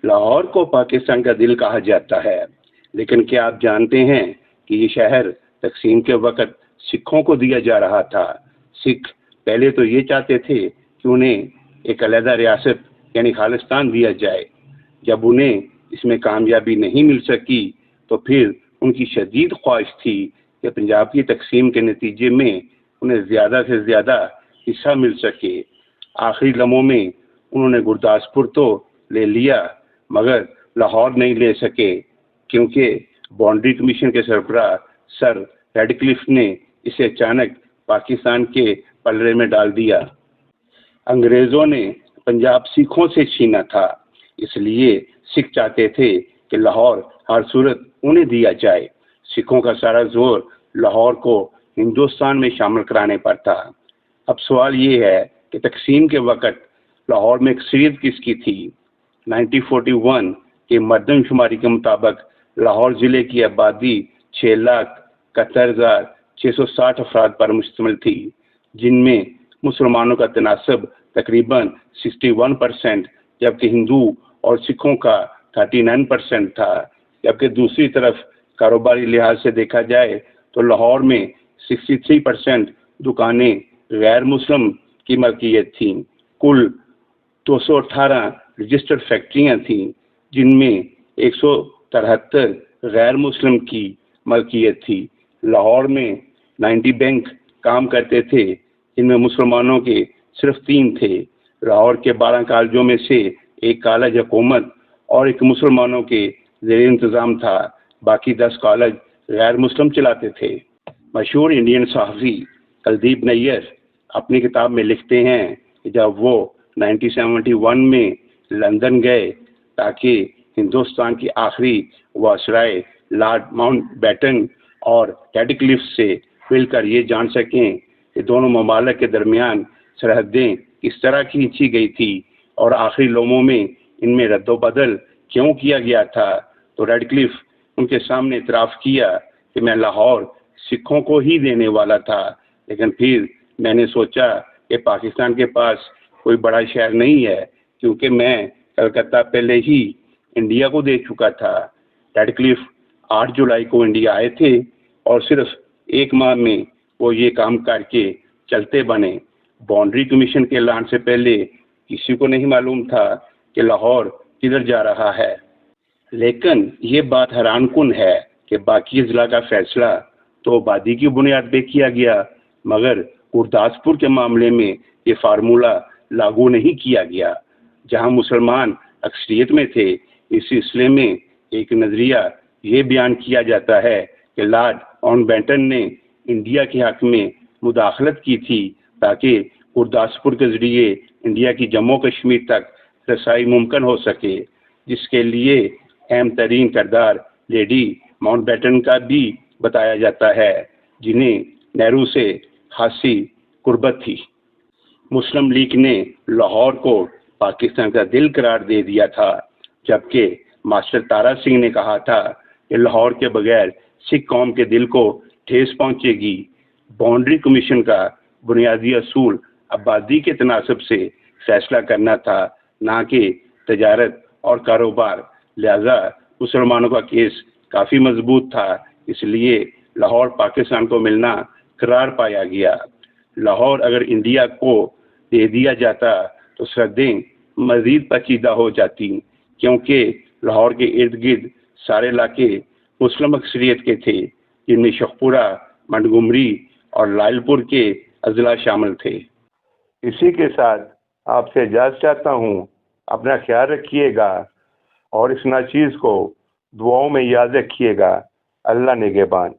لاہور کو پاکستان کا دل کہا جاتا ہے، لیکن کیا آپ جانتے ہیں کہ یہ شہر تقسیم کے وقت سکھوں کو دیا جا رہا تھا؟ سکھ پہلے تو یہ چاہتے تھے کہ انہیں ایک علیحدہ ریاست یعنی خالصتان دیا جائے۔ جب انہیں اس میں کامیابی نہیں مل سکی تو پھر ان کی شدید خواہش تھی کہ پنجاب کی تقسیم کے نتیجے میں انہیں زیادہ سے زیادہ حصہ مل سکے۔ آخری لمحوں میں انہوں نے گرداسپور تو لے لیا مگر لاہور نہیں لے سکے، کیونکہ باؤنڈری کمیشن کے سربراہ سر ریڈکلف نے اسے اچانک پاکستان کے پلڑے میں ڈال دیا۔ انگریزوں نے پنجاب سکھوں سے چھینا تھا، اس لیے سکھ چاہتے تھے کہ لاہور ہر صورت انہیں دیا جائے۔ سکھوں کا سارا زور لاہور کو ہندوستان میں شامل کرانے پر تھا۔ اب سوال یہ ہے کہ تقسیم کے وقت لاہور میں اکثریت کس کی تھی؟ 1941 کے مردم شماری کے مطابق لاہور ضلع کی آبادی 6,71,660 افراد پر مشتمل تھی، جن میں مسلمانوں کا تناسب تقریباً 61%، جبکہ ہندو اور سکھوں کا 39% تھا۔ جبکہ دوسری طرف کاروباری لحاظ سے دیکھا جائے تو لاہور میں 63% دکانیں غیر مسلم کی ملکیت تھیں۔ کل 218 رجسٹرڈ فیکٹریاں تھیں، جن میں 173 غیر مسلم کی ملکیت تھی۔ لاہور میں 90 بینک کام کرتے تھے، جن میں مسلمانوں کے صرف 3 تھے۔ لاہور کے 12 کالجوں میں سے ایک کالج حکومت اور ایک مسلمانوں کے زیر انتظام تھا، باقی 10 کالج غیر مسلم چلاتے تھے۔ مشہور انڈین صحافی کلدیپ نیر اپنی کتاب میں لکھتے ہیں کہ جب وہ 1971 میں لندن گئے تاکہ ہندوستان کی آخری وائسرائے لارڈ ماؤنٹ بیٹن اور ریڈکلف سے مل کر یہ جان سکیں کہ دونوں ممالک کے درمیان سرحدیں کس طرح کھینچی گئی تھی اور آخری لمحوں میں ان میں رد و بدل کیوں کیا گیا تھا، تو ریڈکلف ان کے سامنے اعتراف کیا کہ میں لاہور سکھوں کو ہی دینے والا تھا، لیکن پھر میں نے سوچا کہ پاکستان کے پاس کوئی بڑا شہر نہیں ہے، کیونکہ میں کلکتہ پہلے ہی انڈیا کو دے چکا تھا۔ ریڈکلف 8 جولائی کو انڈیا آئے تھے اور صرف 1 ماہ میں وہ یہ کام کر کے چلتے بنے۔ باؤنڈری کمیشن کے اعلان سے پہلے کسی کو نہیں معلوم تھا کہ لاہور کدھر جا رہا ہے، لیکن یہ بات حیران کن ہے کہ باقی اضلاع کا فیصلہ تو آبادی کی بنیاد پہ کیا گیا، مگر گرداسپور کے معاملے میں یہ فارمولہ لاگو نہیں کیا گیا۔ جہاں مسلمان اکثریت میں تھے، اس سلسلے میں ایک نظریہ یہ بیان کیا جاتا ہے کہ لارڈ ماؤنٹ بیٹن نے انڈیا کے حق میں مداخلت کی تھی تاکہ گرداسپور کے ذریعے انڈیا کی جموں کشمیر تک رسائی ممکن ہو سکے، جس کے لیے اہم ترین کردار لیڈی ماؤنٹ بیٹن کا بھی بتایا جاتا ہے، جنہیں نہرو سے خاصی قربت تھی۔ مسلم لیگ نے لاہور کو پاکستان کا دل قرار دے دیا تھا، جبکہ ماسٹر تارا سنگھ نے کہا تھا کہ لاہور کے بغیر سکھ قوم کے دل کو ٹھیس پہنچے گی۔ باؤنڈری کمیشن کا بنیادی اصول آبادی کے تناسب سے فیصلہ کرنا تھا، نہ کہ تجارت اور کاروبار، لہذا مسلمانوں کا کیس کافی مضبوط تھا، اس لیے لاہور پاکستان کو ملنا قرار پایا گیا۔ لاہور اگر انڈیا کو دے دیا جاتا تو سرحدیں مزید پیچیدہ ہو جاتی، کیونکہ لاہور کے ارد گرد سارے علاقے مسلم اکثریت کے تھے، جن میں شخپورہ، منٹگمری اور لائل پور کے اضلاع شامل تھے۔ اسی کے ساتھ آپ سے اجازت چاہتا ہوں، اپنا خیال رکھیے گا اور اس ناچیز کو دعاؤں میں یاد رکھیے گا۔ اللہ نگہبان۔